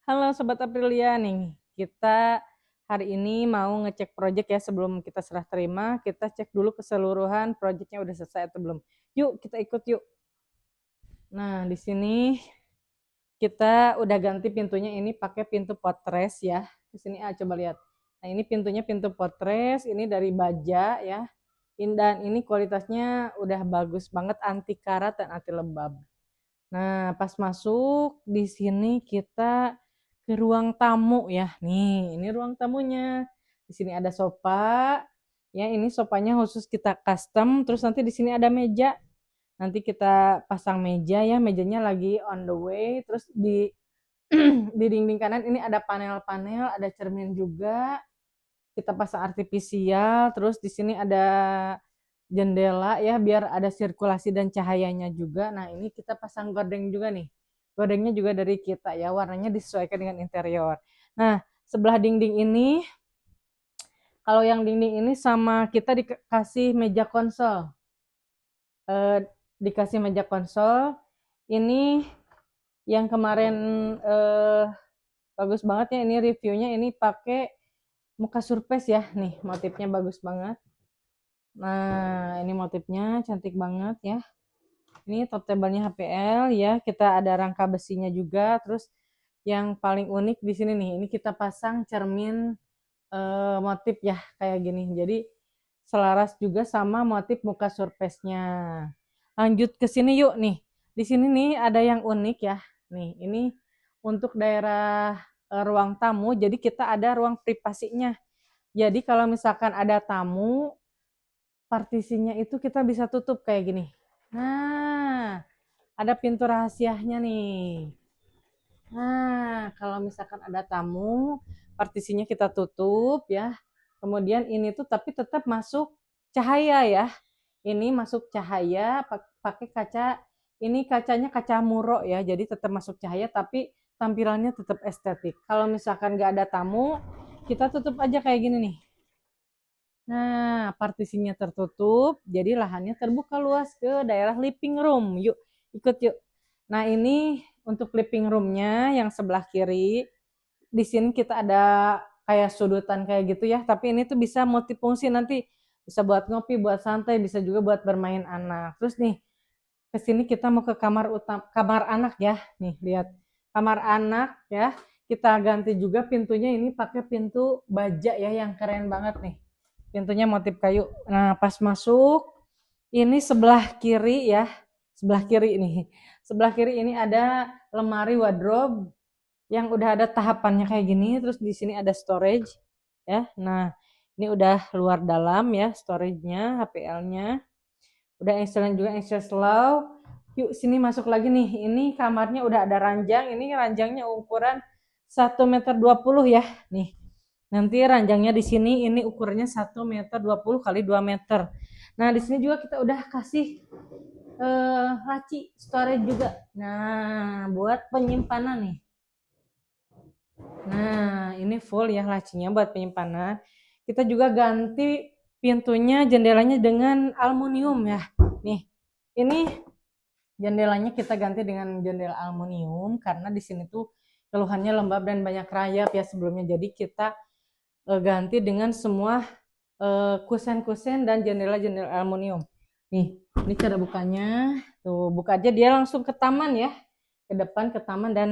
Halo Sobat Aprilia nih, kita hari ini mau ngecek project ya sebelum kita serah terima, kita cek dulu keseluruhan projectnya udah selesai atau belum. Yuk kita ikut yuk. Nah di sini kita udah ganti pintunya ini pakai pintu potres ya. Di sini coba lihat. Nah ini pintunya pintu potres, ini dari baja ya. Dan ini kualitasnya udah bagus banget, anti karat dan anti lembab. Nah, pas masuk di sini kita ke ruang tamu ya. Nih, ini ruang tamunya. Di sini ada sofa. Ya, ini sofanya khusus kita custom. Terus nanti di sini ada meja. Nanti kita pasang meja ya. Mejanya lagi on the way. Terus di di dinding kanan ini ada panel-panel, ada cermin juga. Kita pasang artifisial. Terus di sini ada jendela ya biar ada sirkulasi dan cahayanya juga. Nah, ini kita pasang gordeng juga nih. Gordengnya juga dari kita ya, warnanya disesuaikan dengan interior. Nah, sebelah dinding ini, kalau yang dinding ini sama kita dikasih meja konsol. Eh, dikasih meja konsol. Ini yang kemarin eh, bagus banget ya, ini reviewnya ini pakai muka surface ya. Nih, motifnya bagus banget. Nah, ini motifnya cantik banget ya. Ini top table-nya HPL ya, kita ada rangka besinya juga. Terus yang paling unik di sini nih, ini kita pasang cermin motif ya kayak gini. Jadi selaras juga sama motif muka surface-nya. Lanjut ke sini yuk nih. Di sini nih ada yang unik ya. Nih, ini untuk daerah ruang tamu, jadi kita ada ruang privasinya. Jadi kalau misalkan ada tamu, partisinya itu kita bisa tutup kayak gini. Nah, ada pintu rahasianya nih. Nah, kalau misalkan ada tamu, partisinya kita tutup ya. Kemudian ini tuh tapi tetap masuk cahaya ya. Ini masuk cahaya pakai kaca. Ini kacanya kaca muro ya. Jadi tetap masuk cahaya tapi tampilannya tetap estetik. Kalau misalkan nggak ada tamu, kita tutup aja kayak gini nih. Nah, partisinya tertutup, jadi lahannya terbuka luas ke daerah living room. Yuk, ikut yuk. Nah, ini untuk living roomnya yang sebelah kiri. Di sini kita ada kayak sudutan kayak gitu ya, tapi ini tuh bisa multifungsi nanti. Bisa buat ngopi, buat santai, bisa juga buat bermain anak. Terus nih, ke sini kita mau ke kamar utama, kamar anak ya. Nih, lihat. Kamar anak ya. Kita ganti juga pintunya ini pakai pintu baja ya yang keren banget nih. Pintunya motif kayu. Nah, pas masuk ini sebelah kiri ya. Sebelah kiri ini. Sebelah kiri ini ada lemari wardrobe yang udah ada tahapannya kayak gini. Terus di sini ada storage ya. Nah, ini udah luar dalam ya storage-nya, HPL-nya. Udah install juga install slow. Yuk sini masuk lagi nih. Ini kamarnya udah ada ranjang. Ini ranjangnya ukuran 1,20 meter ya. Nih. Nanti ranjangnya di sini ini ukurannya 1,20 meter kali 2 meter. Nah, di sini juga kita udah kasih laci storage juga. Nah, buat penyimpanan nih. Nah, ini full ya lacinya buat penyimpanan. Kita juga ganti pintunya, jendelanya dengan aluminium ya. Nih, ini jendelanya kita ganti dengan jendela aluminium karena di sini tuh keluhannya lembab dan banyak rayap ya sebelumnya. Jadi kita ganti dengan semua kusen-kusen dan jendela-jendela aluminium. Nih, ini cara bukanya. Tuh, buka aja dia langsung ke taman ya. Ke depan ke taman dan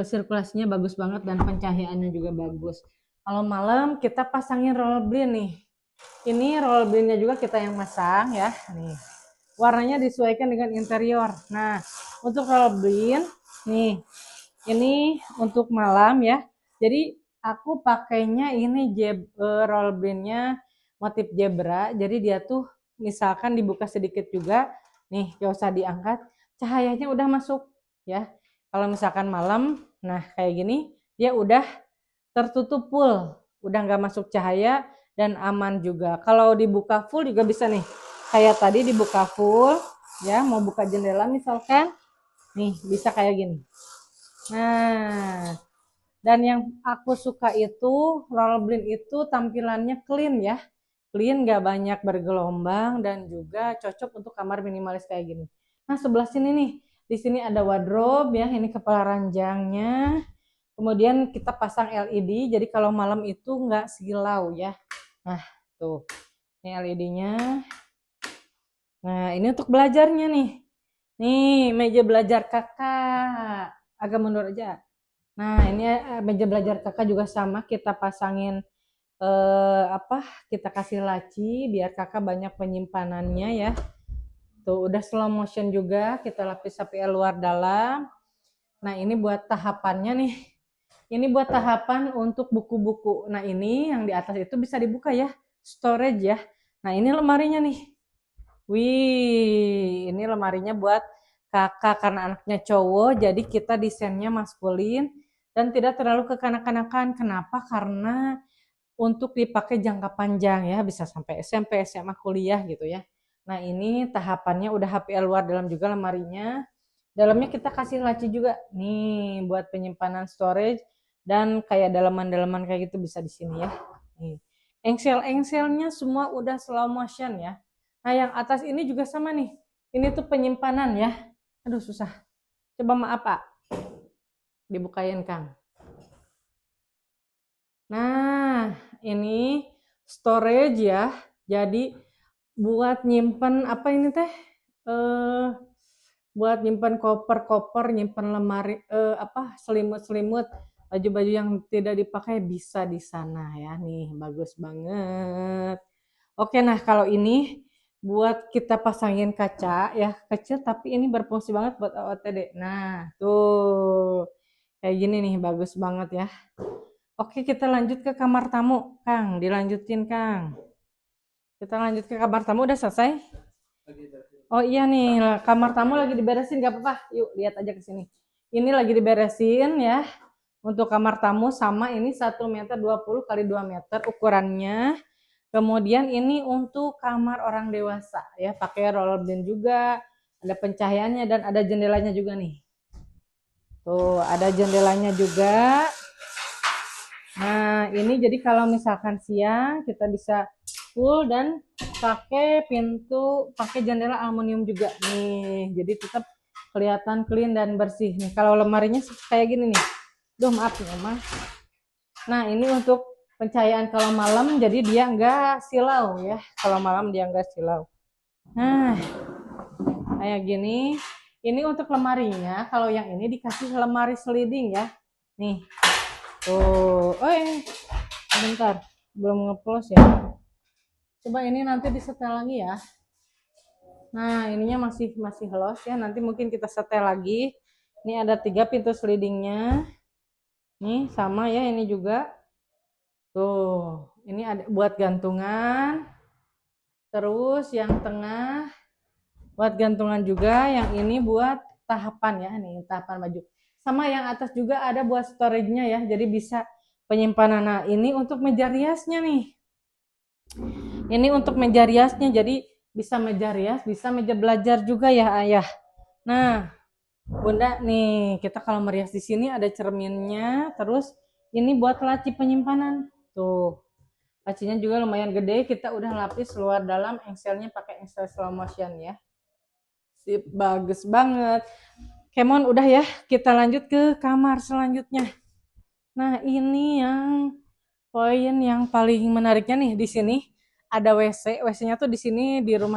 sirkulasinya bagus banget dan pencahayaannya juga bagus. Kalau malam kita pasangin roll blind nih. Ini roll blindnya juga kita yang masang ya. Nih, warnanya disesuaikan dengan interior. Nah, untuk roll blind nih, ini untuk malam ya. Jadi aku pakainya ini roll blindnya motif zebra. Jadi dia tuh misalkan dibuka sedikit juga, nih gak usah diangkat, cahayanya udah masuk ya. Kalau misalkan malam, nah kayak gini, dia udah tertutup full, udah nggak masuk cahaya dan aman juga. Kalau dibuka full juga bisa nih, kayak tadi dibuka full, ya mau buka jendela misalkan, nih bisa kayak gini. Nah, dan yang aku suka itu roll blind itu tampilannya clean ya, clean nggak banyak bergelombang dan juga cocok untuk kamar minimalis kayak gini. Nah sebelah sini nih, di sini ada wardrobe ya, ini kepala ranjangnya. Kemudian kita pasang LED, jadi kalau malam itu nggak silau ya. Nah, tuh. Ini LED-nya. Nah, ini untuk belajarnya nih. Nih, meja belajar kakak. Agak mundur aja. Nah, ini meja belajar kakak juga sama. Kita pasangin kita kasih laci biar kakak banyak penyimpanannya ya. Tuh, udah slow motion juga. Kita lapis HPL luar dalam. Nah, ini buat tahapannya nih. Ini buat tahapan untuk buku-buku. Nah, ini yang di atas itu bisa dibuka ya. Storage ya. Nah, ini lemarinya nih. Wih, ini lemarinya buat kakak karena anaknya cowok, jadi kita desainnya maskulin dan tidak terlalu kekanak-kanakan. Kenapa? Karena untuk dipakai jangka panjang ya, bisa sampai SMP, SMA, kuliah gitu ya. Nah, ini tahapannya udah HPL luar dalam juga lemarinya. Dalamnya kita kasih laci juga. Nih, buat penyimpanan storage dan kayak dalaman-dalaman kayak gitu bisa di sini ya. Nih. Engsel-engselnya semua udah slow motion ya. Nah, yang atas ini juga sama nih. Ini tuh penyimpanan ya. Aduh, susah. Coba maaf, Pak. Dibukain, Kang. Nah, ini storage ya. Jadi buat nyimpen apa ini teh? Buat nyimpen koper-koper, nyimpen lemari selimut-selimut, baju-baju yang tidak dipakai bisa di sana ya. Nih, bagus banget. Oke, nah kalau ini buat kita pasangin kaca ya, kecil tapi ini berfungsi banget buat OOTD. Nah, tuh. Kayak gini nih, bagus banget ya. Oke, kita lanjut ke kamar tamu, Kang. Dilanjutin, Kang. Kita lanjut ke kamar tamu, udah selesai? Oh iya nih, kamar tamu lagi diberesin, gak apa-apa. Yuk, lihat aja ke sini. Ini lagi diberesin ya. Untuk kamar tamu sama ini 1 meter 20 kali 2 meter ukurannya. Kemudian ini untuk kamar orang dewasa ya, pakai roller bin juga, ada pencahayaannya dan ada jendelanya juga nih. Tuh, ada jendelanya juga. Nah, ini jadi kalau misalkan siang kita bisa full dan pakai pintu, pakai jendela aluminium juga nih. Jadi tetap kelihatan clean dan bersih nih. Kalau lemarinya kayak gini nih. Duh, maaf ya, Mas. Nah, ini untuk pencahayaan kalau malam, jadi dia enggak silau ya. Kalau malam dia enggak silau. Nah, kayak gini. Ini untuk lemarinya. Kalau yang ini dikasih lemari sliding ya. Nih. Tuh. Bentar. Belum nge-close ya. Coba ini nanti disetel lagi ya. Nah, ininya masih los ya. Nanti mungkin kita setel lagi. Ini ada 3 pintu slidingnya. Nih, sama ya ini juga. Tuh, ini ada buat gantungan. Terus yang tengah buat gantungan juga, yang ini buat tahapan ya, nih tahapan baju. Sama yang atas juga ada buat storage-nya ya, jadi bisa penyimpanan. Nah, ini untuk meja riasnya nih. Ini untuk meja riasnya, jadi bisa meja rias, bisa meja belajar juga ya, Ayah. Nah, Bunda nih, kita kalau merias di sini ada cerminnya, terus ini buat laci penyimpanan. Tuh. Lacinya juga lumayan gede, kita udah lapis luar dalam, engselnya pakai engsel slow motion ya. Sip, bagus banget. Kemon udah ya, kita lanjut ke kamar selanjutnya. Nah, ini yang poin yang paling menariknya nih di sini ada WC. WC-nya tuh di sini di rumah